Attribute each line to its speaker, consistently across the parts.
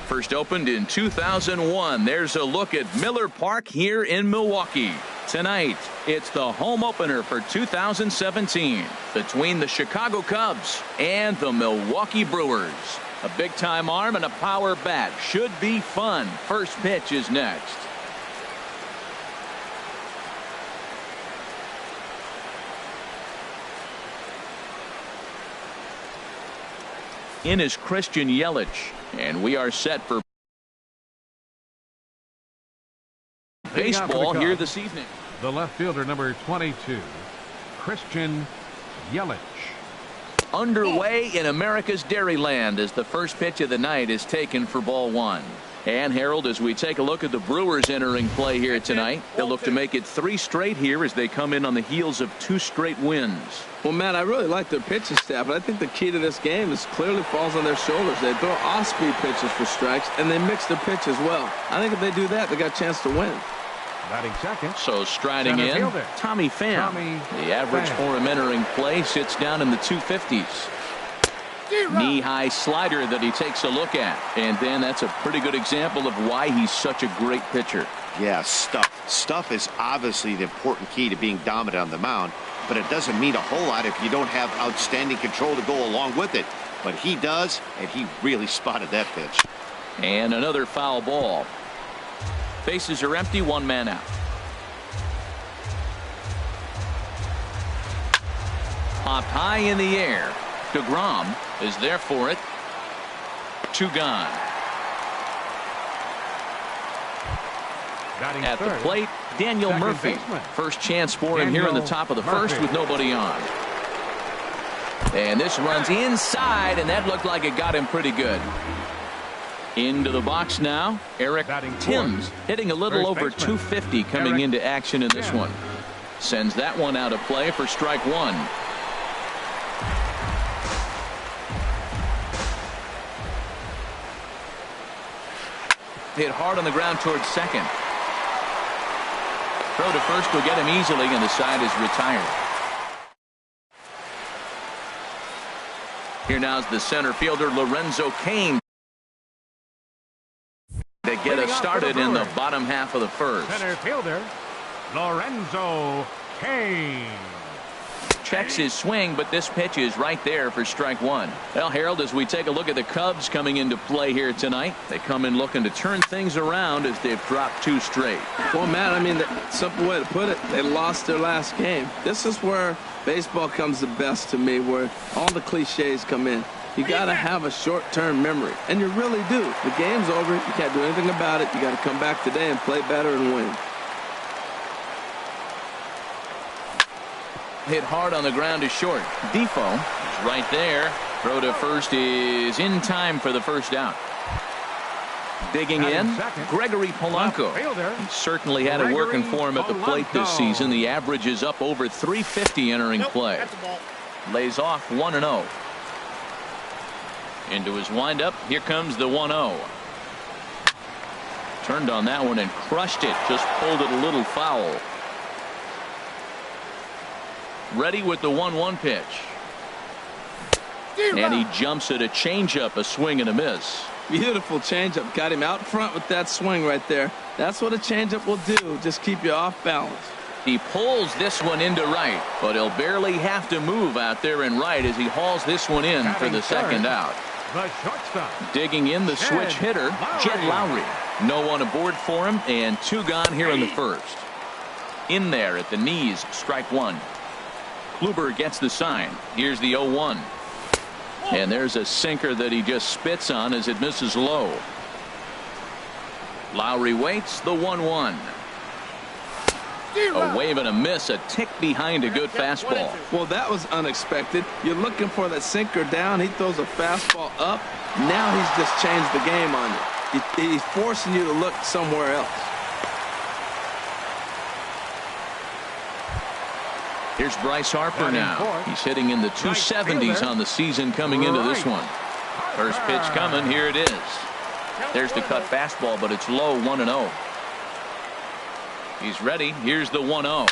Speaker 1: First opened in 2001. There's a look at Miller Park here in Milwaukee. Tonight, it's the home opener for 2017 between the Chicago Cubs and the Milwaukee Brewers. A big-time arm and a power bat. Should be fun. First pitch is next. In is Christian Yelich, and we are set for baseball here this evening.
Speaker 2: The left fielder, number 22, Christian Yelich.
Speaker 1: Underway in America's Dairyland as the first pitch of the night is taken for ball one. And Harold, as we take a look at the Brewers entering play here tonight, they'll look to make it 3 straight here as they come in on the heels of 2 straight wins.
Speaker 3: Well, Matt, I really like their pitching staff, but I think the key to this game is clearly falls on their shoulders. They throw off-speed pitches for strikes, and they mix their pitch as well. I think if they do that, they got a chance to win.
Speaker 2: Batting second.
Speaker 1: So striding in, Tommy Pham. The average for him entering play sits down in the 250s. Knee-high slider that he takes a look at. And then that's a pretty good example of why he's such a great pitcher.
Speaker 4: Yeah, stuff. Stuff is obviously the important key to being dominant on the mound, but it doesn't mean a whole lot if you don't have outstanding control to go along with it. But he does, and he really spotted that pitch.
Speaker 1: And another foul ball. Bases are empty, 1 man out. Popped high in the air. DeGrom is there for it. 2 gone. At the plate, Daniel Murphy. First chance for him here in the top of the first with nobody on. And this runs inside, and that looked like it got him pretty good. Into the box now, Eric Timms hitting a little over 250 coming into action in this one. Sends that one out of play for strike 1. Hit hard on the ground towards second. Throw to first will get him easily, and the side is retired. Here now is the center fielder Lorenzo Cain. They get us started in the bottom half of the first.
Speaker 2: Center fielder Lorenzo Cain.
Speaker 1: Checks his swing, but this pitch is right there for strike 1. Well, Harold, as we take a look at the Cubs coming into play here tonight, they come in looking to turn things around as they've dropped 2 straight.
Speaker 3: Well, Matt, I mean, the simple way to put it, they lost their last game. This is where baseball comes the best to me, where all the cliches come in. You got to have a short-term memory, and you really do. The game's over. You can't do anything about it. You got to come back today and play better and win.
Speaker 1: Hit hard on the ground to short. Defoe is right there. Throw to first is in time for the first out. Digging in, Gregory Polanco. He certainly had it working for him at the plate this season. The average is up over 350 entering play. Lays off 1-0. Into his windup. Here comes the 1-0. Turned on that one and crushed it. Just pulled it a little foul. Ready with the 1-1 pitch. And he jumps at a changeup, a swing and a miss.
Speaker 3: Beautiful changeup. Got him out front with that swing right there. That's what a changeup will do. Just keep you off balance.
Speaker 1: He pulls this one into right, but he'll barely have to move out there in right as he hauls this one in for the second out.
Speaker 2: The shortstop.
Speaker 1: Digging in, the switch hitter, Jed Lowry. No one aboard for him, and 2 gone here in the first. In there at the knees, strike 1. Kluber gets the sign. Here's the 0-1. And there's a sinker that he just spits on as it misses low. Lowry waits, the 1-1. A wave and a miss, a tick behind a good fastball.
Speaker 3: Well, that was unexpected. You're looking for that sinker down. He throws a fastball up. Now he's just changed the game on you. He's forcing you to look somewhere else.
Speaker 1: Here's Bryce Harper now. He's hitting in the 270s on the season coming into this one. First pitch coming. Here it is. There's the cut fastball, but it's low, 1-0. He's ready. Here's the 1-0.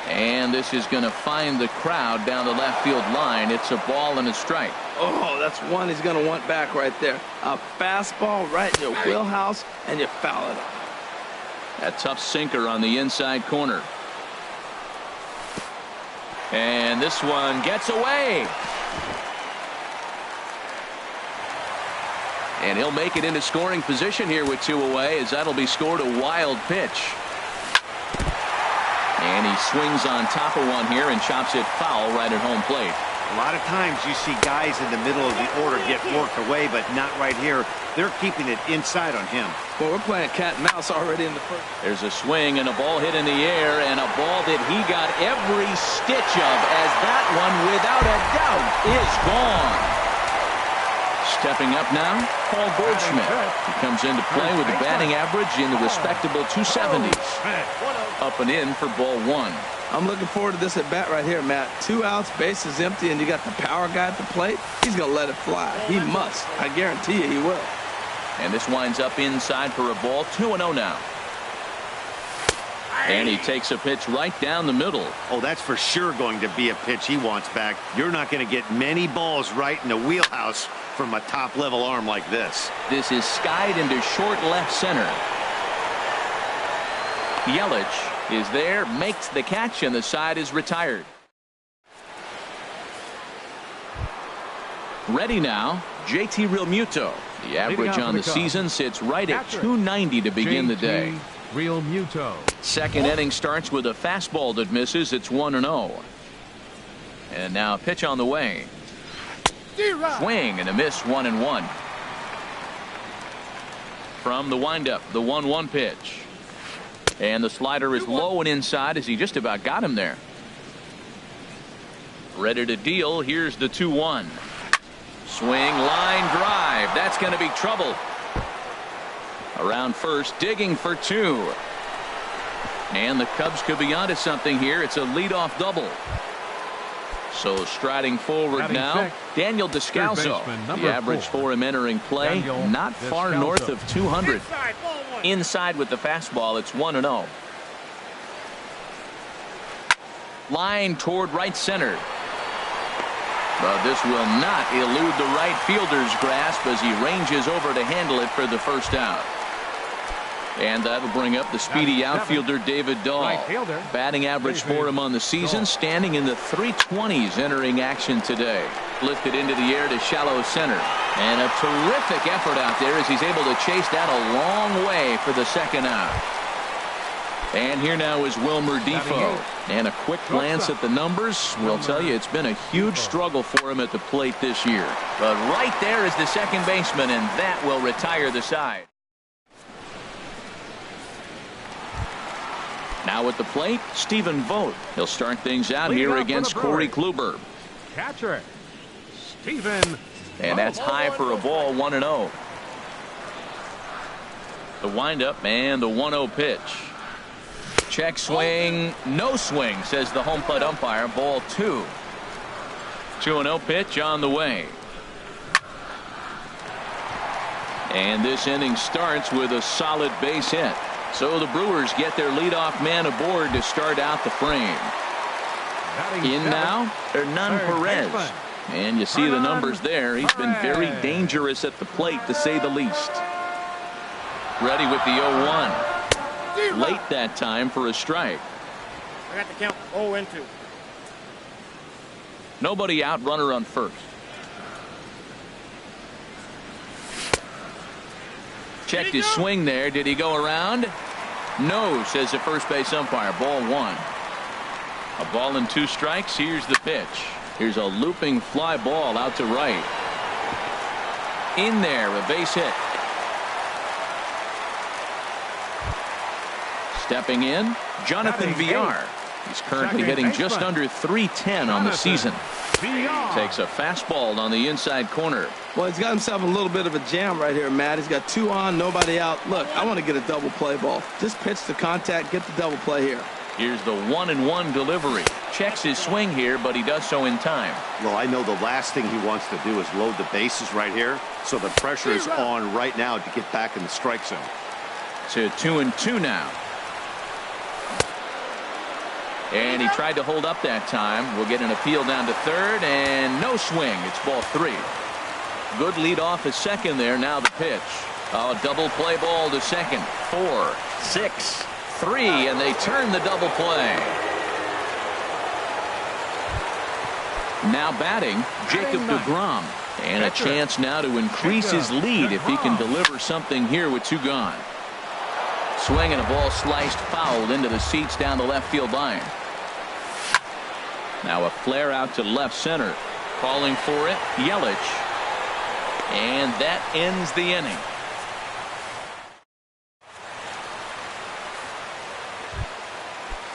Speaker 1: And this is going to find the crowd down the left field line. It's a ball and a strike.
Speaker 3: Oh, that's one he's going to want back right there. A fastball right in your wheelhouse, and you foul it off.
Speaker 1: A tough sinker on the inside corner. And this one gets away. And he'll make it into scoring position here with 2 away, as that'll be scored a wild pitch. And he swings on top of one here and chops it foul right at home plate.
Speaker 4: A lot of times you see guys in the middle of the order get worked away, but not right here. They're keeping it inside on him.
Speaker 3: Well, we're playing cat and mouse already in the first.
Speaker 1: There's a swing and a ball hit in the air, and a ball that he got every stitch of, as that one, without a doubt, is gone. Stepping up now, Paul Goldschmidt. He comes into play with a batting average in the respectable 270s. Up and in for ball 1.
Speaker 3: I'm looking forward to this at bat right here, Matt. 2 outs, bases empty, and you got the power guy at the plate. He's going to let it fly. He must. I guarantee you he will.
Speaker 1: And this winds up inside for a ball. 2-0 now. And he takes a pitch right down the middle.
Speaker 4: Oh, that's for sure going to be a pitch he wants back. You're not going to get many balls right in the wheelhouse from a top-level arm like this.
Speaker 1: This is skied into short left center. Yelich is there, makes the catch, and the side is retired. Ready now, JT Realmuto. The average on the season sits right at 290 to begin the day.
Speaker 2: Realmuto.
Speaker 1: Second inning starts with a fastball that misses. It's 1-0. And now a pitch on the way. Swing and a miss, 1-1. From the windup, the 1-1 pitch. And the slider is low and inside, as he just about got him there. Ready to deal. Here's the 2-1. Swing, line drive. That's going to be trouble. Around first, digging for 2. And the Cubs could be onto something here. It's a leadoff double. So striding forward now, Daniel Descalso. The average for him entering play, not far north of 200. Inside with the fastball, it's 1-0. Line toward right center. But this will not elude the right fielder's grasp as he ranges over to handle it for the first out. And that'll bring up the speedy outfielder David Dahl. Batting average for him on the season, standing in the 320s entering action today. Lifted into the air to shallow center. And a terrific effort out there as he's able to chase that a long way for the second out. And here now is Wilmer Defoe. And a quick glance at the numbers will tell you it's been a huge struggle for him at the plate this year. But right there is the second baseman, and that will retire the side. Now at the plate, Stephen Vogt. He'll start things out here against Corey Kluber.
Speaker 2: Catcher, Stephen.
Speaker 1: And that's high for a ball, 1-0. The windup and the 1-0 pitch. Check swing, no swing, says the home plate umpire. Ball 2. 2-0 pitch on the way. And this inning starts with a solid base hit. So the Brewers get their leadoff man aboard to start out the frame. In now, Hernan Perez. And you see the numbers there. He's been very dangerous at the plate, to say the least. Ready with the 0-1. Late that time for a strike.
Speaker 5: I got the count 0-2.
Speaker 1: Nobody out, runner on first. Checked his swing there. Did he go around? No, says the first base umpire. Ball 1. A ball and 2 strikes. Here's the pitch. Here's a looping fly ball out to right. In there, a base hit. Stepping in, Jonathan Villar. He's currently hitting just under 310 on the season. Takes a fastball on the inside corner.
Speaker 3: Well, he's got himself a little bit of a jam right here, Matt. He's got 2 on, nobody out. Look, I want to get a double play ball. Just pitch the contact, get the double play here.
Speaker 1: Here's the 1-1 delivery. Checks his swing here, but he does so in time.
Speaker 4: Well, I know the last thing he wants to do is load the bases right here. So the pressure is on right now to get back in the strike zone.
Speaker 1: To 2-2 now. And he tried to hold up that time. We'll get an appeal down to third, and no swing. It's ball 3. Good lead off at second there. Now the pitch. Oh, double play ball to second. 4, 6, 3, and they turn the double play. Now batting, Jacob deGrom. And a chance now to increase his lead if he can deliver something here with 2 gone. Swing and a ball sliced foul into the seats down the left field line. Now a flare out to left center. Calling for it, Yelich. And that ends the inning.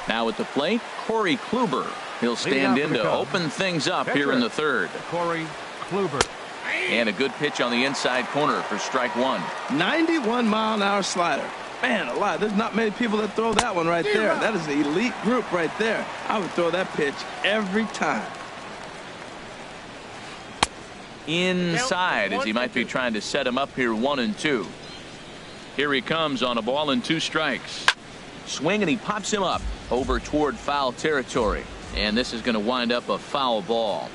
Speaker 1: Now at the plate, Corey Kluber. He'll stand in to open things up here in the third.
Speaker 2: Corey Kluber.
Speaker 1: And a good pitch on the inside corner for strike 1.
Speaker 3: 91-mile-an-hour slider. Man alive, there's not many people that throw that one right there. That is an elite group right there. I would throw that pitch every time.
Speaker 1: Inside, as he might be trying to set him up here 1-2. Here he comes on a ball and 2 strikes. Swing, and he pops him up over toward foul territory. And this is going to wind up a foul ball.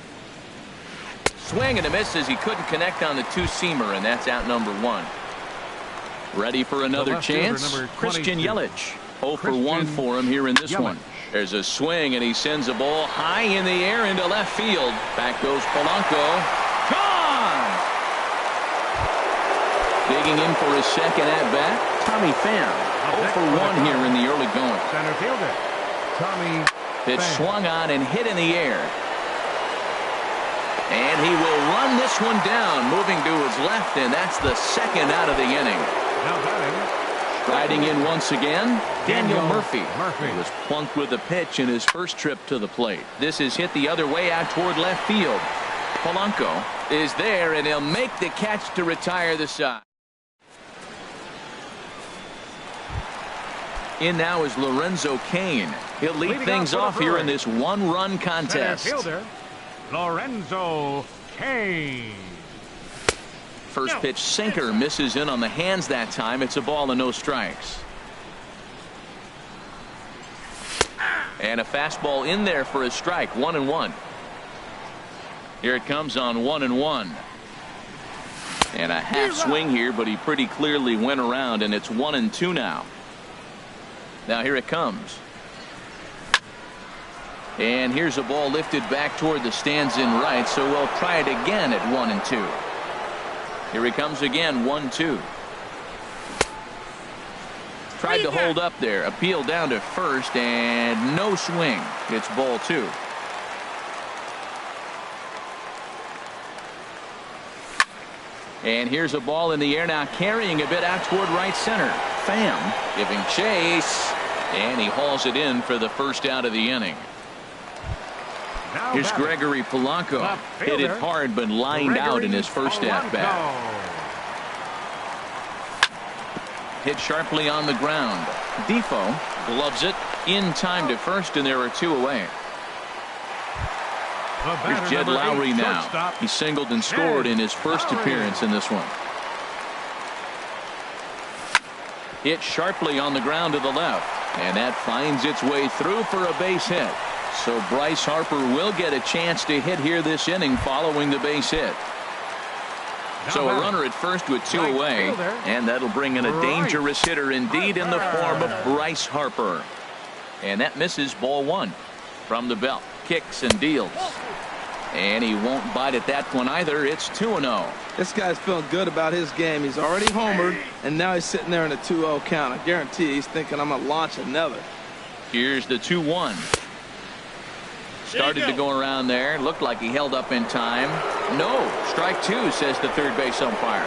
Speaker 1: Swing and a miss as he couldn't connect on the 2-seamer, and that's out number 1. Ready for another chance? Christian Yelich. 0 for 1 for him here in this one. There's a swing, and he sends a ball high in the air into left field. Back goes Polanco. Gone! Digging in for his second at-bat, Tommy Pham. 0 for 1 here in the early going.
Speaker 2: Center fielder, Tommy
Speaker 1: Pitch
Speaker 2: Pham.
Speaker 1: swung on and hit in the air. And he will run this one down, moving to his left, and that's the second out of the inning.
Speaker 2: Now batting.
Speaker 1: Riding in once again, Daniel Murphy.
Speaker 2: Murphy
Speaker 1: Was plunked with a pitch in his first trip to the plate. This is hit the other way out toward left field. Polanco is there, and he'll make the catch to retire the side. In now is Lorenzo Cain. He'll lead things off here in this 1-run contest.
Speaker 2: Center fielder, Lorenzo Cain.
Speaker 1: First pitch sinker misses in on the hands that time. It's a ball and no strikes. And a fastball in there for a strike. 1-1. Here it comes on 1-1. And a half swing here, but he pretty clearly went around, and it's 1-2 now. Now here it comes. And here's a ball lifted back toward the stands in right, so we'll try it again at 1-2. Here he comes again, 1-2. Tried to hold up there. Appeal down to first, and no swing. It's ball 2. And here's a ball in the air now, carrying a bit out toward right center. Pham giving chase, and he hauls it in for the first out of the inning. Here's Gregory Polanco. Hit it hard, but lined out in his first at-bat. Hit sharply on the ground. Defoe gloves it in time to first, and there are 2 away. Here's Jed Lowry now. He singled and scored in his first appearance in this one. Hit sharply on the ground to the left, and that finds its way through for a base hit. So Bryce Harper will get a chance to hit here this inning following the base hit. So a runner at first with 2 away, and that'll bring in a dangerous hitter indeed in the form of Bryce Harper. And that misses ball 1 from the belt. Kicks and deals. And he won't bite at that one either. It's 2-0.
Speaker 3: This guy's feeling good about his game. He's already homered, and now he's sitting there in a 2-0 count. I guarantee he's thinking, I'm going to launch another.
Speaker 1: Here's the 2-1. Started to go around there. Looked like he held up in time. No. Strike 2, says the third base umpire.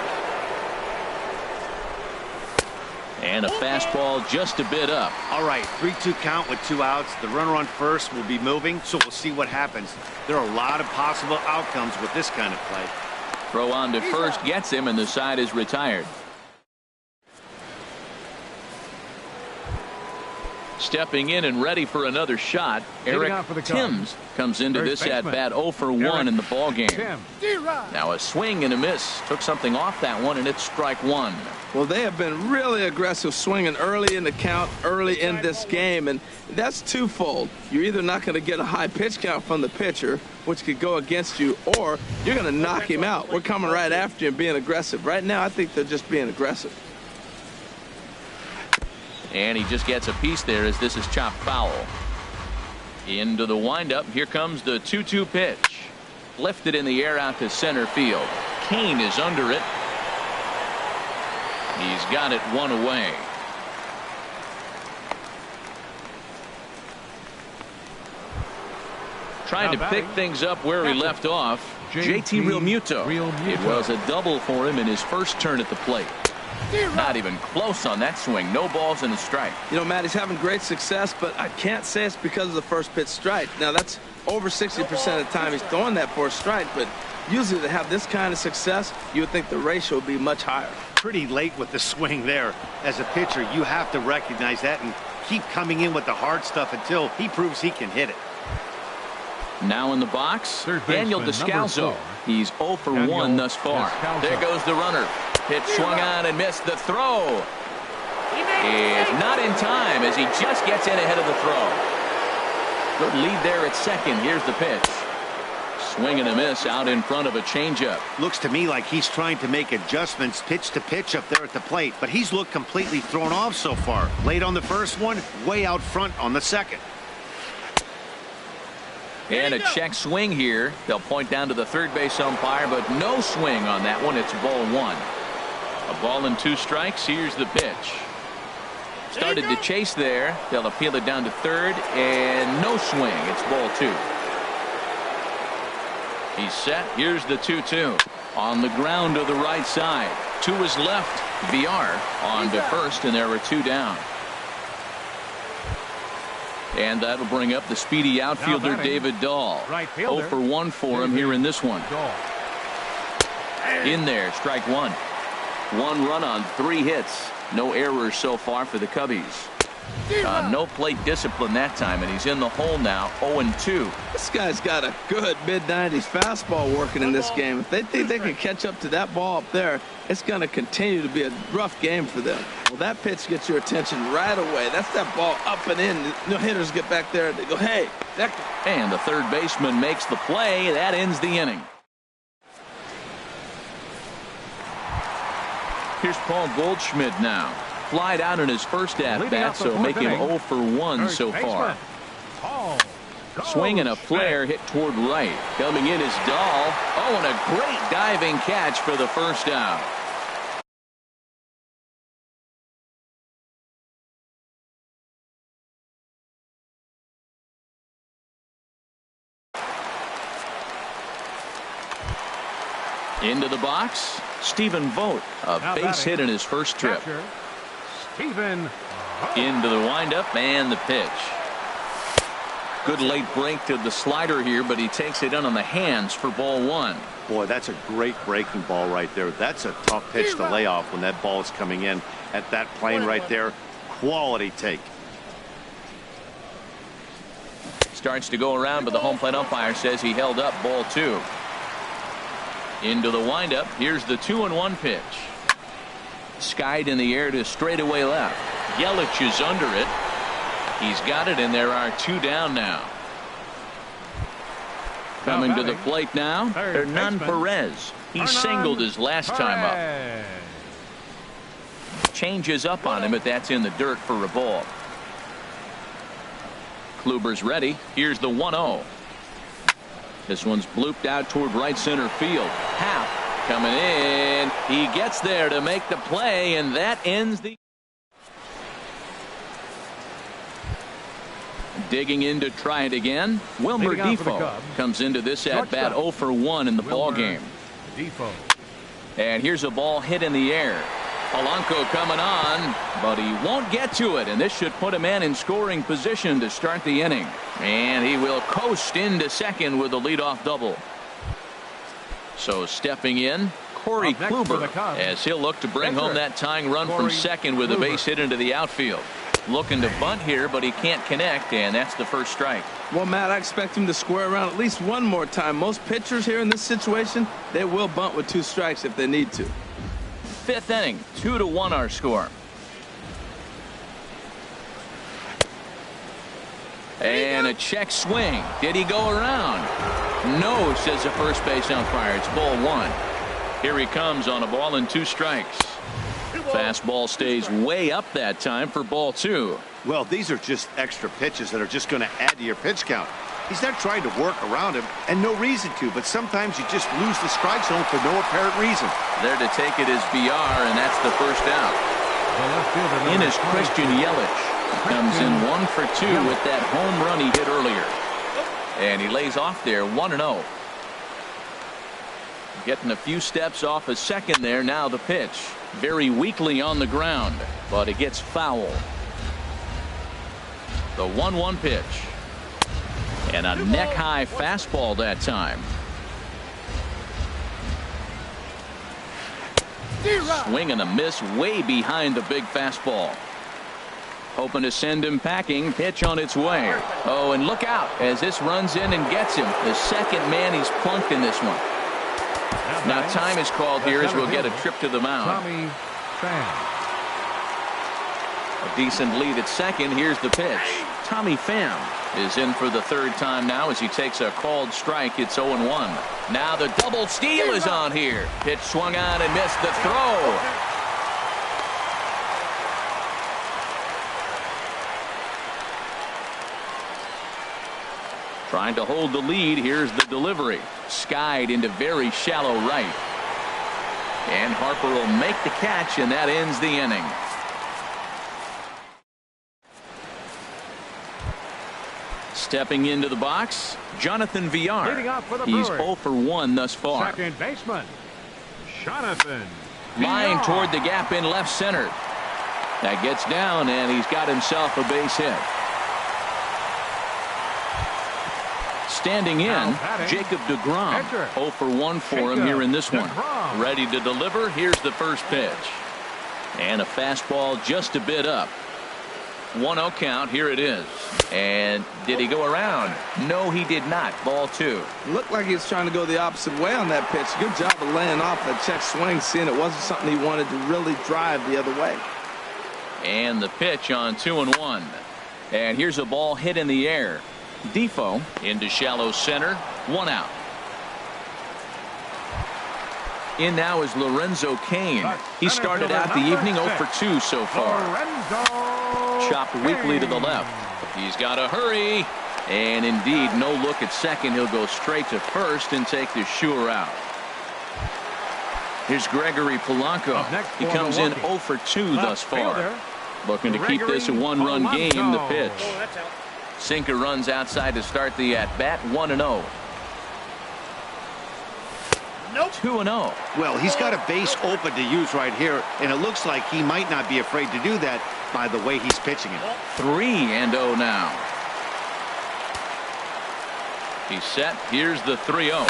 Speaker 1: And a fastball just a bit up.
Speaker 4: All right, 3-2 count with 2 outs. The runner on first will be moving, so we'll see what happens. There are a lot of possible outcomes with this kind of play.
Speaker 1: Throw on to first gets him, and the side is retired. Stepping in and ready for another shot, Eric Timms comes into this at-bat 0 for 1 in the ballgame. Now a swing and a miss. Took something off that one, and it's strike one.
Speaker 3: Well, they have been really aggressive swinging early in the count, early in this game, and that's twofold. You're either not going to get a high pitch count from the pitcher, which could go against you, or you're going to knock him out. We're coming right after you and being aggressive. Right now, I think they're just being aggressive.
Speaker 1: And he just gets a piece there as this is chopped foul. Into the windup. Here comes the 2-2 pitch. Lifted in the air out to center field. Kane is under it. He's got it one away. Trying to pick things up where he left off. JT Realmuto. It was a double for him in his first turn at the plate. Not even close on that swing. No balls and a strike.
Speaker 3: You know, Matt, he's having great success, but I can't say it's because of the first pitch strike. Now, that's over 60% of the time he's throwing that for a strike, but usually to have this kind of success, you would think the ratio would be much higher.
Speaker 4: Pretty late with the swing there. As a pitcher, you have to recognize that and keep coming in with the hard stuff until he proves he can hit it.
Speaker 1: Now in the box, Daniel Descalzo. He's 0 for 1 thus far. There goes the runner. Pitch swung on and missed. The throw is not in time as he just gets in ahead of the throw. Good lead there at second. Here's the pitch. Swing and a miss out in front of a changeup.
Speaker 4: Looks to me like he's trying to make adjustments pitch to pitch up there at the plate, but he's looked completely thrown off so far. Late on the first one, way out front on the second.
Speaker 1: And a check swing here. They'll point down to the third base umpire, but no swing on that one. It's ball one. A ball and 2 strikes. Here's the pitch. Started to chase there. They'll appeal it down to third, and no swing. It's ball 2. He's set. Here's the 2-2. On the ground to the right side. 2 is left. VR on to first, and there are 2 down. And that'll bring up the speedy outfielder David Dahl. 0 for 1 for him here in this one. In there, strike 1. 1 run on 3 hits. No errors so far for the Cubbies. No plate discipline that time, and he's in the hole now, 0-2.
Speaker 3: This guy's got a good mid-90s fastball working in this game. If they think they can catch up to that ball up there, it's going to continue to be a rough game for them. Well, that pitch gets your attention right away. That's that ball up and in. No hitters get back there. They go, hey.
Speaker 1: And the third baseman makes the play. That ends the inning. Here's Paul Goldschmidt now. Flied out in his first at-bat, so make him 0 for 1 so far. Swing and a flare hit toward right. Coming in is Dahl. Oh, and a great diving catch for the first out. Into the box, Stephen Vogt, a base hit in his first trip. Into the windup and the pitch. Good late break to the slider here, but he takes it in on the hands for ball 1.
Speaker 4: Boy, that's a great breaking ball right there. That's a tough pitch to lay off when that ball is coming in at that plane right there. Quality take.
Speaker 1: Starts to go around, but the home plate umpire says he held up ball 2. Into the windup. Here's the 2-1 pitch. Skied in the air to straightaway left. Yelich is under it. He's got it, and there are 2 down now. Coming to the plate now, Hernan Perez. He singled his last time up. Changes up on him, but that's in the dirt for a ball. Kluber's ready. Here's the 1-0. This one's blooped out toward right center field. Happ coming in. He gets there to make the play, and that ends the. Digging in to try it again. Wilmer Defoe comes into this at-bat 0 for 1 in the ballgame. And here's a ball hit in the air. Polanco coming on, but he won't get to it, and this should put a man in scoring position to start the inning. And he will coast into second with a leadoff double. So stepping in, Corey Kluber, as he'll look to bring home that tying run from second with a base hit into the outfield. Looking to bunt here, but he can't connect, and that's the first strike.
Speaker 3: Well, Matt, I expect him to square around at least one more time. Most pitchers here in this situation, they will bunt with 2 strikes if they need to.
Speaker 1: 5th inning, 2-1 our score. And a check swing. Did he go around? No, says the first base umpire. It's ball 1. Here he comes on a ball and 2 strikes. Fastball stays way up that time for ball 2.
Speaker 4: Well, these are just extra pitches that are just going to add to your pitch count. He's not trying to work around him, and no reason to, but sometimes you just lose the strike zone for no apparent reason.
Speaker 1: There to take it is VR, and that's the first out. In is Christian Yelich. Comes in 1 for 2 with that home run he hit earlier. And he lays off there 1-0. Getting a few steps off a second there. Now the pitch. Very weakly on the ground, but it gets foul. The 1-1 pitch. And a neck-high fastball that time. Swing and a miss way behind the big fastball. Hoping to send him packing. Pitch on its way. Oh, and look out as this runs in and gets him. The second man he's plunked in this one. Now time is called here as we'll get a trip to the mound. A decent lead at second. Here's the pitch. Tommy Pham is in for the 3rd time now as he takes a called strike. It's 0-1. Now the double steal is on here. Pitch swung on and missed the throw. Trying to hold the lead. Here's the delivery. Skied into very shallow right. And Harper will make the catch, and that ends the inning. Stepping into the box, Jonathan Villar. He's 0 for 1 thus far.
Speaker 2: Second baseman, Jonathan.
Speaker 1: Line toward the gap in left center. That gets down, and he's got himself a base hit. Standing in, Jacob deGrom. 0 for 1 for him here in this one. Ready to deliver. Here's the first pitch. And a fastball just a bit up. 1-0 count. Here it is. And did he go around? No, he did not. Ball 2.
Speaker 3: Looked like he was trying to go the opposite way on that pitch. Good job of laying off that check swing, seeing it wasn't something he wanted to really drive the other way.
Speaker 1: And the pitch on 2-1. And here's a ball hit in the air. Defoe into shallow center. 1 out. In now is Lorenzo Cain. He started out the evening 0 for 2 so far. Chopped weakly to the left. He's got to hurry. And indeed, no look at second. He'll go straight to first and take the sure out. Here's Gregory Polanco. He comes in 0 for 2 thus far. Looking to keep this a 1-run game. The pitch. Sinker runs outside to start the at-bat. 1-0.
Speaker 5: Nope.
Speaker 1: 2-0.
Speaker 4: Well, he's got a base open to use right here, and it looks like he might not be afraid to do that by the way he's pitching it.
Speaker 1: 3-0 now. He's set. Here's the 3-0.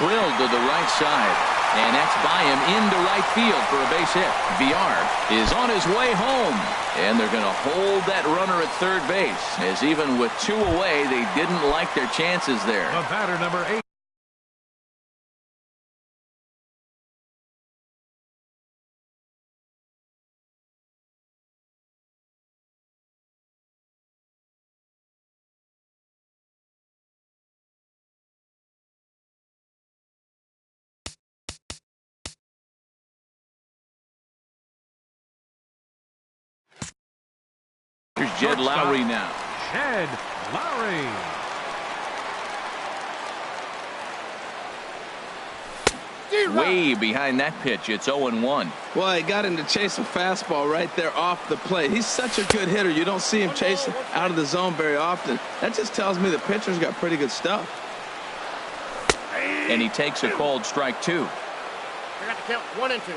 Speaker 1: Drilled to the right side. And that's by him into right field for a base hit. VR is on his way home. And they're going to hold that runner at third base, as even with 2 away, they didn't like their chances there.
Speaker 2: The batter, number 8.
Speaker 1: Here's Jed Lowry now.
Speaker 2: Jed Lowry.
Speaker 1: Way behind that pitch. It's 0-1.
Speaker 3: Well, he got him to chase a fastball right there off the plate. He's such a good hitter. You don't see him chasing out of the zone very often. That just tells me the pitcher's got pretty good stuff.
Speaker 1: And he takes a called strike 2.
Speaker 5: I got the count 1-2.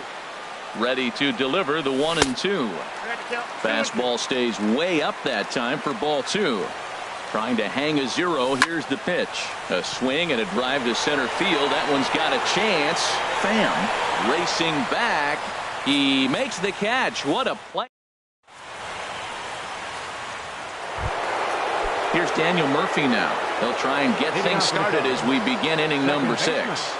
Speaker 1: Ready to deliver the 1-2. Fastball stays way up that time for ball 2. Trying to hang a 0. Here's the pitch. A swing and a drive to center field. That one's got a chance. Pham racing back. He makes the catch. What a play. Here's Daniel Murphy now. He'll try and get things started as we begin inning number 6.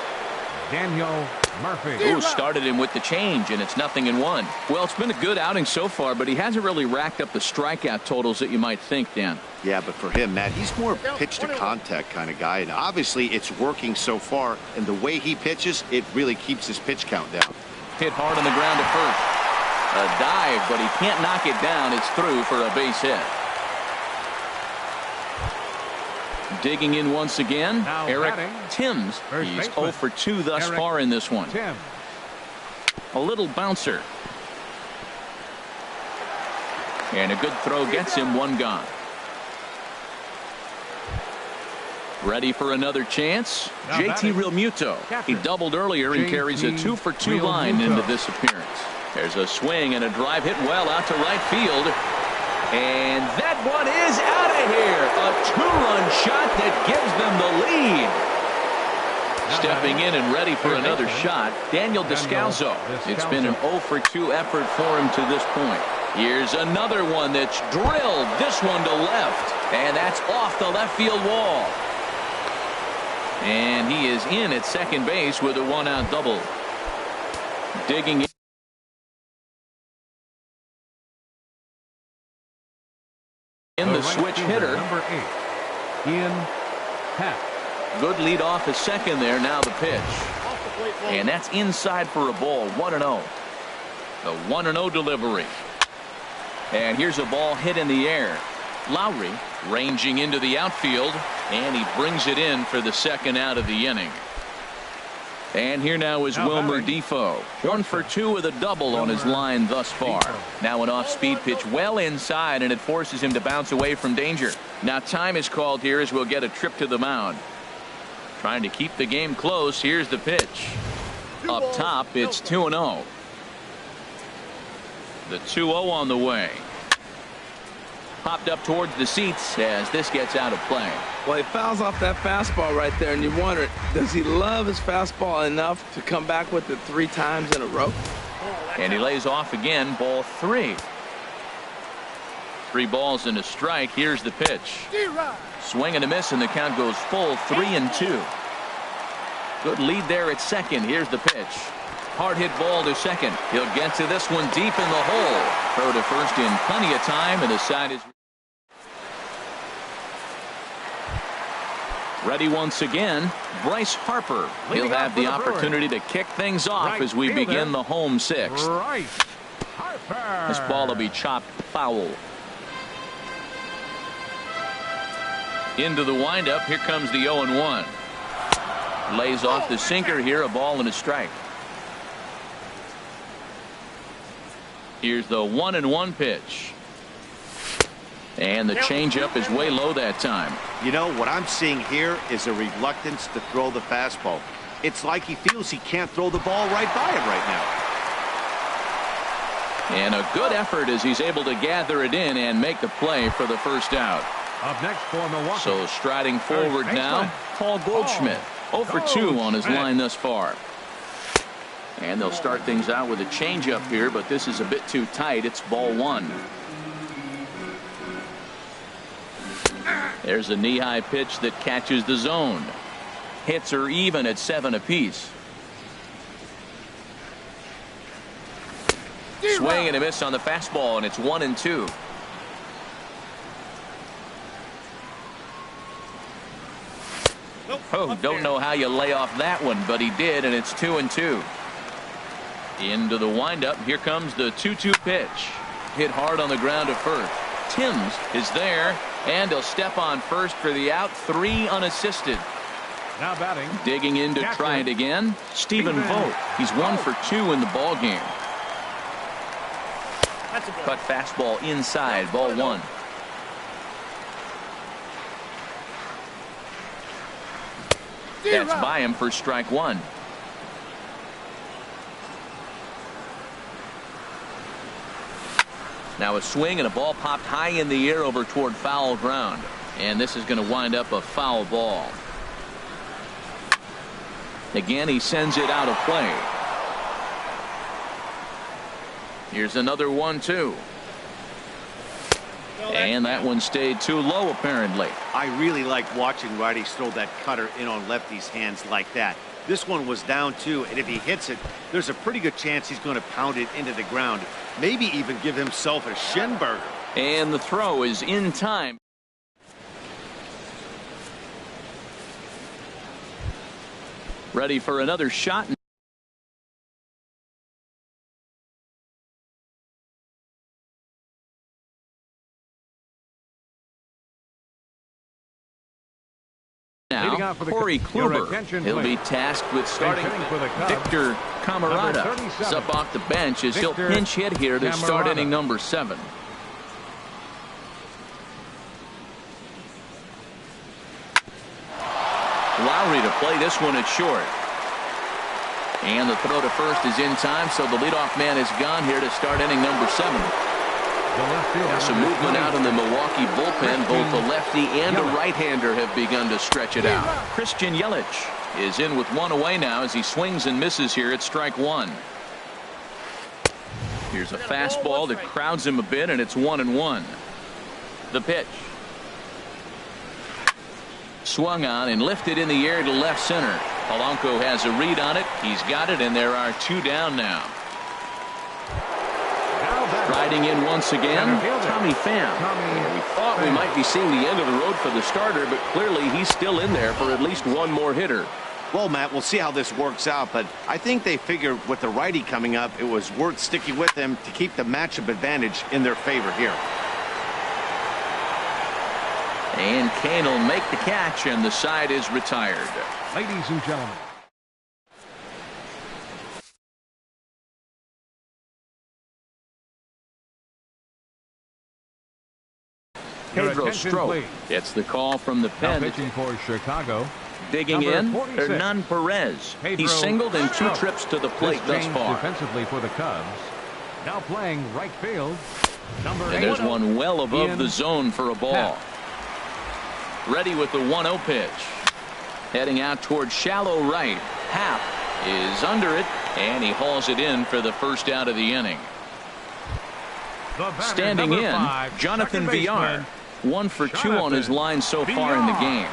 Speaker 2: Daniel Murphy.
Speaker 1: Ooh, started him with the change, and it's 0-1. Well, it's been a good outing so far, but he hasn't really racked up the strikeout totals that you might think, Dan.
Speaker 4: Yeah, but for him, Matt, he's more pitch to contact kind of guy, and obviously it's working so far, and the way he pitches, it really keeps his pitch count down.
Speaker 1: Hit hard on the ground to first. A dive, but he can't knock it down. It's through for a base hit. Digging in once again,
Speaker 2: now
Speaker 1: Eric
Speaker 2: batting,
Speaker 1: Timms. He's 0 for 2 thus far in this one.
Speaker 2: Tim.
Speaker 1: A little bouncer. And a good throw gets him, 1 gone. Ready for another chance.
Speaker 2: Now
Speaker 1: JT
Speaker 2: batting,
Speaker 1: Realmuto. He doubled earlier and carries a 2 for 2 line into this appearance. There's a swing and a drive hit well out to right field. And that one is out of here. A 2-run shot that gives them the lead. Stepping in and ready for another shot, Daniel Descalzo. It's been an 0 for 2 effort for him to this point. Here's another one that's drilled. This one to left. And that's off the left field wall. And he is in at second base with a 1-out double. Digging in the switch hitter.
Speaker 2: Number 8, Ian Happ.
Speaker 1: Good lead off at second there. Now the pitch. And that's inside for a ball. 1-0. The 1-0 delivery. And here's a ball hit in the air. Lowry ranging into the outfield, and he brings it in for the 2nd out of the inning. And here now is Wilmer Defoe. 1 for 2 with a double on his line thus far. Now an off-speed pitch well inside, and it forces him to bounce away from danger. Now time is called here as we'll get a trip to the mound. Trying to keep the game close. Here's the pitch. Up top, it's 2-0. The 2-0 on the way. Popped up towards the seats as this gets out of play.
Speaker 3: Well, he fouls off that fastball right there, and you wonder, does he love his fastball enough to come back with it 3 times in a row?
Speaker 1: And he lays off again, ball 3. 3 balls and a strike. Here's the pitch. Swing and a miss, and the count goes full 3-2. Good lead there at second. Here's the pitch. Hard hit ball to second. He'll get to this one deep in the hole. Throw to first in plenty of time, and the side is ready once again. Bryce Harper. He'll have the opportunity to kick things off as we begin the home 6th.
Speaker 2: Bryce Harper.
Speaker 1: This ball will be chopped foul. Into the windup. Here comes the 0-1. Lays off the sinker here. A ball and a strike. Here's the 1-1 pitch. And the changeup is way low that time.
Speaker 4: You know, what I'm seeing here is a reluctance to throw the fastball. It's like he feels he can't throw the ball right by him right now.
Speaker 1: And a good effort as he's able to gather it in and make the play for the 1st out.
Speaker 2: Up next for Milwaukee.
Speaker 1: So striding forward now, Paul Goldschmidt. 0 for 2 on his line thus far. And they'll start things out with a changeup here, but this is a bit too tight. It's ball 1. There's a knee-high pitch that catches the zone. Hits are even at 7 apiece. Swing and a miss on the fastball, and it's 1-2. Oh, don't know how you lay off that one, but he did, and it's 2-2. Into the windup. Here comes the 2-2 pitch. Hit hard on the ground to first. Timms is there, and he'll step on first for the out. 3 unassisted.
Speaker 2: Now batting.
Speaker 1: Digging in to try it again. Stephen Vogt. He's 1 for 2 in the ball game. Cut fastball inside. Ball 1. That's by him for strike 1. Now a swing and a ball popped high in the air over toward foul ground. And this is going to wind up a foul ball. Again, he sends it out of play. Here's another 1-2. And that one stayed too low, apparently.
Speaker 4: I really like watching righties throw that cutter in on lefty's hands like that. This one was down too, and if he hits it, there's a pretty good chance he's going to pound it into the ground. Maybe even give himself a shin burger.
Speaker 1: And the throw is in time. Ready for another shot. Now, Corey Kluber. He'll be tasked with starting. Victor Camarada is up off the bench as he'll pinch hit here to start inning number 7. Lowry to play this one at short. And the throw to first is in time, so the leadoff man is gone here to start inning number 7. Some movement out in the Milwaukee bullpen. Both the lefty and a right-hander have begun to stretch it out. Christian Yelich is in with one away now as he swings and misses here at strike 1. Here's a fastball that crowds him a bit, and it's 1-1. The pitch. Swung on and lifted in the air to left center. Polanco has a read on it. He's got it, and there are 2 down now. Riding in once again, Tommy Pham. We thought we might be seeing the end of the road for the starter, but clearly he's still in there for at least one more hitter.
Speaker 4: Well, Matt, we'll see how this works out, but I think they figured with the righty coming up, it was worth sticking with them to keep the matchup advantage in their favor here.
Speaker 1: And Kane will make the catch, and the side is retired.
Speaker 2: Ladies and gentlemen.
Speaker 1: Pedro Strop gets the call from the pen.
Speaker 2: Pitching for Chicago.
Speaker 1: Digging in, Hernan Perez. He's singled in 2 trips to the plate thus far.
Speaker 2: Defensively for the Cubs. Now playing right field.
Speaker 1: And there's one well above the zone for a ball. Ready with the 1-0 pitch. Heading out towards shallow right. Happ is under it, and he hauls it in for the first out of the inning. Standing in, Jonathan Villar. 1 for 2 on his line so far in the game.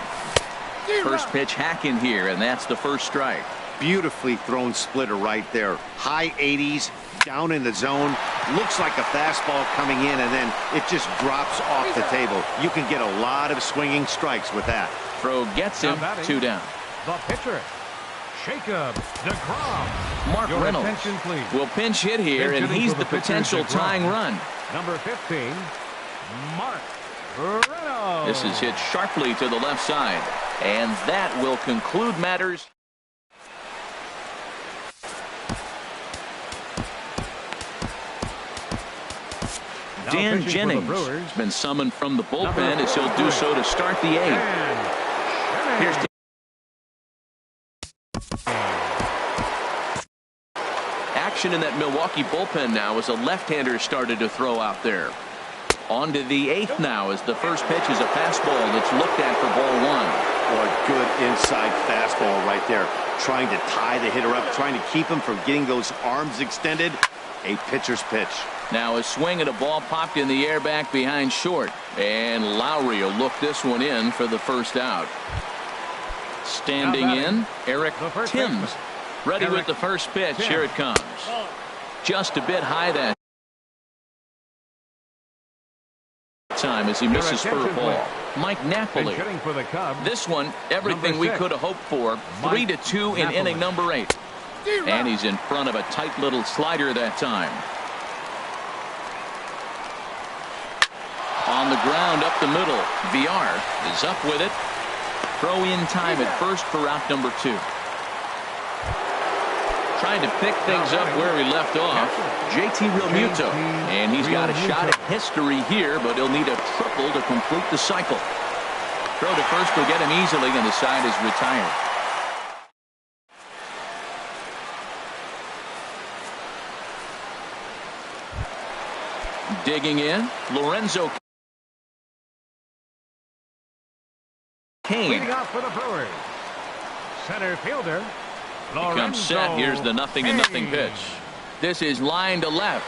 Speaker 1: First pitch hack in here, and that's the first strike.
Speaker 4: Beautifully thrown splitter right there. High 80s, down in the zone. Looks like a fastball coming in, and then it just drops off the table. You can get a lot of swinging strikes with that.
Speaker 1: Throw gets him, 2 down.
Speaker 2: The pitcher, Jacob deGrom.
Speaker 1: Mark Reynolds will pinch hit here, and he's the potential tying run.
Speaker 2: Number 15, Mark Reynolds.
Speaker 1: This is hit sharply to the left side, and that will conclude matters. Dan Jennings has been summoned from the bullpen as he'll do so to start the 8th. Here's action in that Milwaukee bullpen now as a left-hander started to throw out there. On to the 8th now as the first pitch is a fastball that's looked at for ball 1.
Speaker 4: Or a good inside fastball right there. Trying to tie the hitter up, trying to keep him from getting those arms extended. A pitcher's pitch.
Speaker 1: Now a swing and a ball popped in the air back behind short. And Lowry will look this one in for the first out. Standing in, Eric Timms. Ready with the first pitch. Here it comes. Just a bit high that time as he misses for a ball. Mike Napoli. This one, everything we could have hoped for. 3-2 in inning number 8. And he's in front of a tight little slider that time. On the ground up the middle. Villar is up with it. Throw in time at first for out number 2. Trying to pick things up where he left off. JT Realmuto. And he's got a shot at history here, but he'll need a triple to complete the cycle. Throw to first will get him easily, and the side is retired. Digging in, Lorenzo Kane.
Speaker 2: Leading off for the Brewers. Center fielder.
Speaker 1: He comes set. Here's the 0-0 pitch. This is line to left.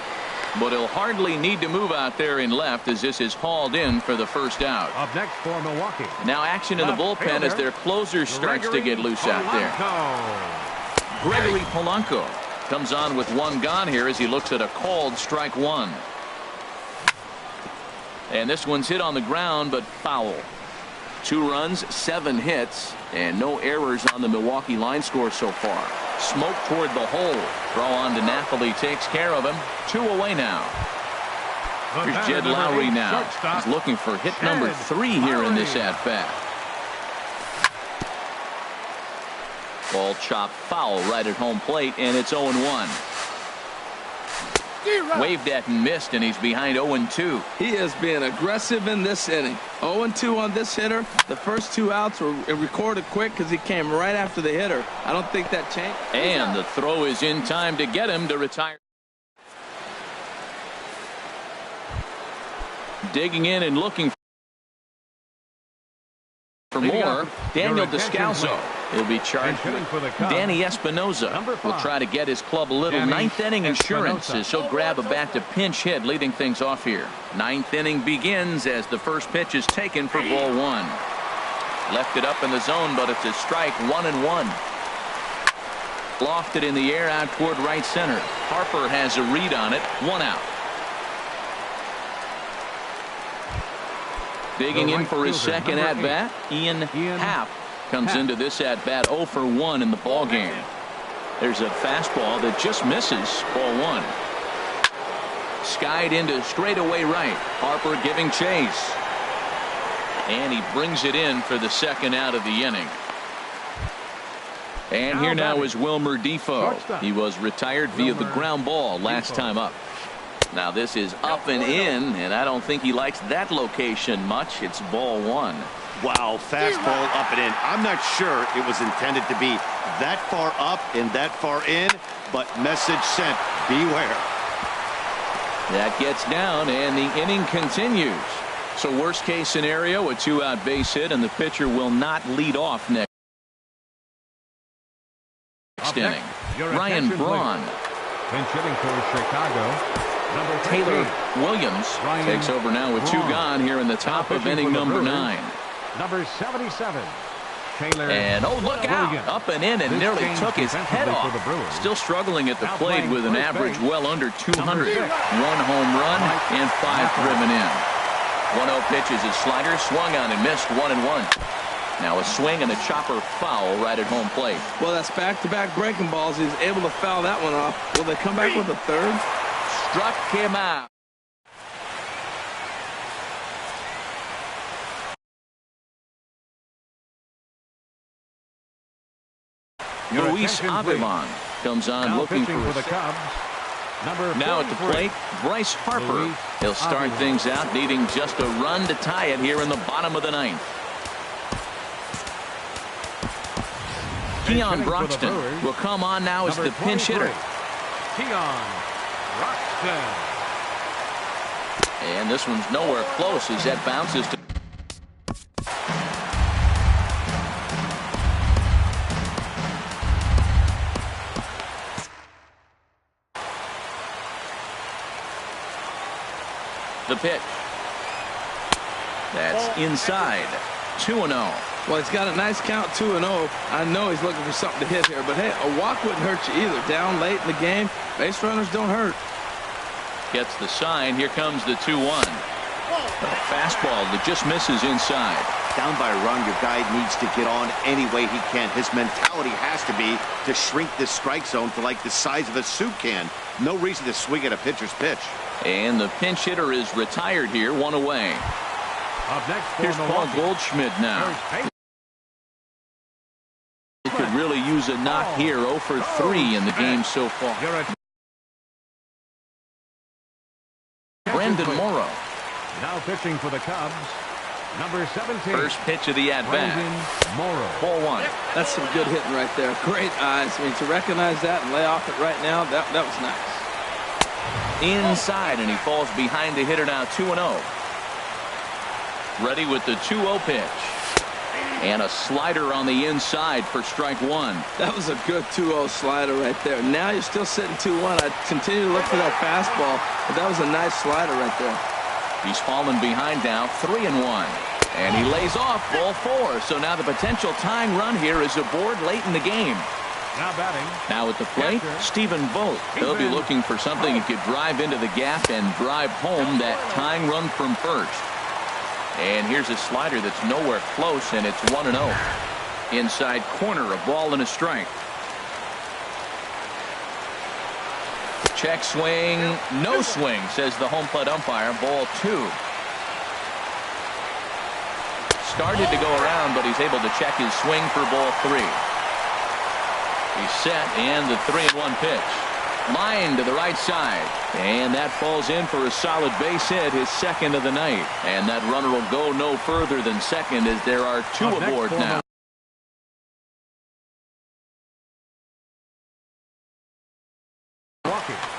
Speaker 1: But he'll hardly need to move out there in left as this is hauled in for the first out.
Speaker 2: Up next for Milwaukee.
Speaker 1: Now action in the bullpen as their closer starts to get loose out there. Gregory Polanco comes on with one gone here as he looks at a called strike one. And this one's hit on the ground but foul. 2 runs, 7 hits, and no errors on the Milwaukee line score so far. Smoke toward the hole. Throw on to Napoli takes care of him. 2 away now. Here's Jed Lowry now. He's looking for hit number 3 here in this at bat. Ball chopped foul right at home plate, and it's 0-1. Waved at and missed, and he's behind 0-2.
Speaker 3: He is being aggressive in this inning. 0-2 on this hitter. The first 2 outs were recorded quick because he came right after the hitter. I don't think that changed.
Speaker 1: And the throw is in time to get him to retire. Digging in and looking for more. Daniel Descalso. He'll be charged with Danny Espinoza. Will try to get his club a little 9th inning insurance as he'll grab a bat to pinch hit, leading things off here. 9th inning begins as the first pitch is taken for ball 1. Left it up in the zone, but it's a strike. 1-1. Lofted in the air out toward right center. Harper has a read on it. 1 out. Digging in for his second at bat, Ian Happ comes into this at bat 0 for 1 in the ball game. There's a fastball that just misses ball 1. Skied into straightaway right. Harper giving chase. And he brings it in for the second out of the inning. And here now is Wilmer Defoe. He was retired via the ground ball last time up. Now this is up and in, and I don't think he likes that location much. It's ball 1.
Speaker 4: Wow, fastball up and in. I'm not sure it was intended to be that far up and that far in, but message sent, beware.
Speaker 1: That gets down, and the inning continues. So worst case scenario, a 2-out base hit, and the pitcher will not lead off next inning. Ryan Braun.
Speaker 2: Pinch hitting for Chicago.
Speaker 1: Taylor Williams takes over now with 2 gone here in the top of inning number 9.
Speaker 2: Number 77. Taylor.
Speaker 1: And oh, look out. Up and in and nearly took his head off. Still struggling at the plate with an average well under 200. 1 home run and 5 driven in. 1-0 pitch is his slider. Swung on and missed. 1-1. Now a swing and a chopper foul right at home plate.
Speaker 3: Well, that's back-to-back breaking balls. He's able to foul that one off. Will they come back with a third?
Speaker 1: Struck him out. Luis Avimon comes on
Speaker 2: now
Speaker 1: looking for
Speaker 2: the Cubs.
Speaker 1: Now at the plate, Bryce Harper. He'll start things out needing just a run to tie it here in the bottom of the 9th. Keon Broxton will come on now as the pinch hitter.
Speaker 2: Keon Broxton.
Speaker 1: And this one's nowhere close as that bounces to the pitch. That's inside. 2-0.
Speaker 3: Well, he's got a nice count, 2-0. I know he's looking for something to hit here, but hey, a walk wouldn't hurt you either. Down late in the game, base runners don't hurt.
Speaker 1: Gets the sign. Here comes the 2-1. A fastball that just misses inside.
Speaker 4: Down by a run, your guy needs to get on any way he can. His mentality has to be to shrink this strike zone to like the size of a soup can. No reason to swing at a pitcher's pitch.
Speaker 1: And the pinch hitter is retired here, 1 away.
Speaker 2: Up next for
Speaker 1: Here's Paul Goldschmidt now. He could really use a knock here. 0 for 3 in the game so far. Brendan Morrow.
Speaker 2: Now pitching for the Cubs. Number 17.
Speaker 1: First pitch of the at-bat.
Speaker 2: Morrow.
Speaker 1: Ball 1.
Speaker 3: That's some good hitting right there. Great eyes. I mean, to recognize that and lay off it right now, that was nice.
Speaker 1: Inside, and he falls behind the hitter now. 2-0. Ready with the 2-0 pitch. And a slider on the inside for strike one.
Speaker 3: That was a good 2-0 slider right there. Now you're still sitting 2-1. I'd continue to look for that fastball, but that was a nice slider right there.
Speaker 1: He's fallen behind now, 3-1. And he lays off ball 4. So now the potential tying run here is aboard late in the game.
Speaker 2: Now batting.
Speaker 1: Now at the plate, Stephen Vogt. He'll be looking for something he could drive into the gap and drive home that tying run from first. And here's a slider that's nowhere close, and it's 1-0. Inside corner, a ball and a strike. Check swing, no swing, says the home plate umpire. Ball 2. Started to go around, but he's able to check his swing for ball 3. He's set, and the 3-1 pitch. Line to the right side, and that falls in for a solid base hit, his second of the night. And that runner will go no further than second as there are 2 aboard now.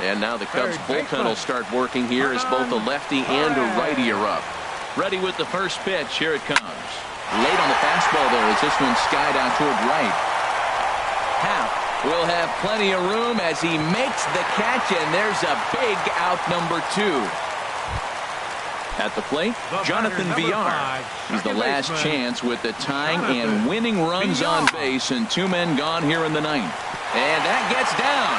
Speaker 1: And now the Cubs bullpen will start working here as both a lefty and a righty are up. Ready with the first pitch. Here it comes. Late on the fastball there as this one skied out toward right. Happ will have plenty of room as he makes the catch, and there's a big out, number 2. At the plate, Jonathan Villar. He's the last chance with the tying and winning runs on base, and 2 men gone here in the 9th. And that gets down.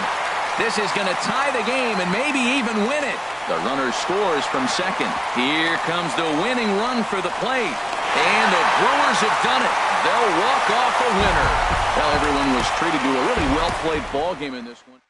Speaker 1: This is going to tie the game and maybe even win it. The runner scores from second. Here comes the winning run for the plate. And the Brewers have done it. They'll walk off a winner. Well, everyone was treated to a really well-played ball game in this one.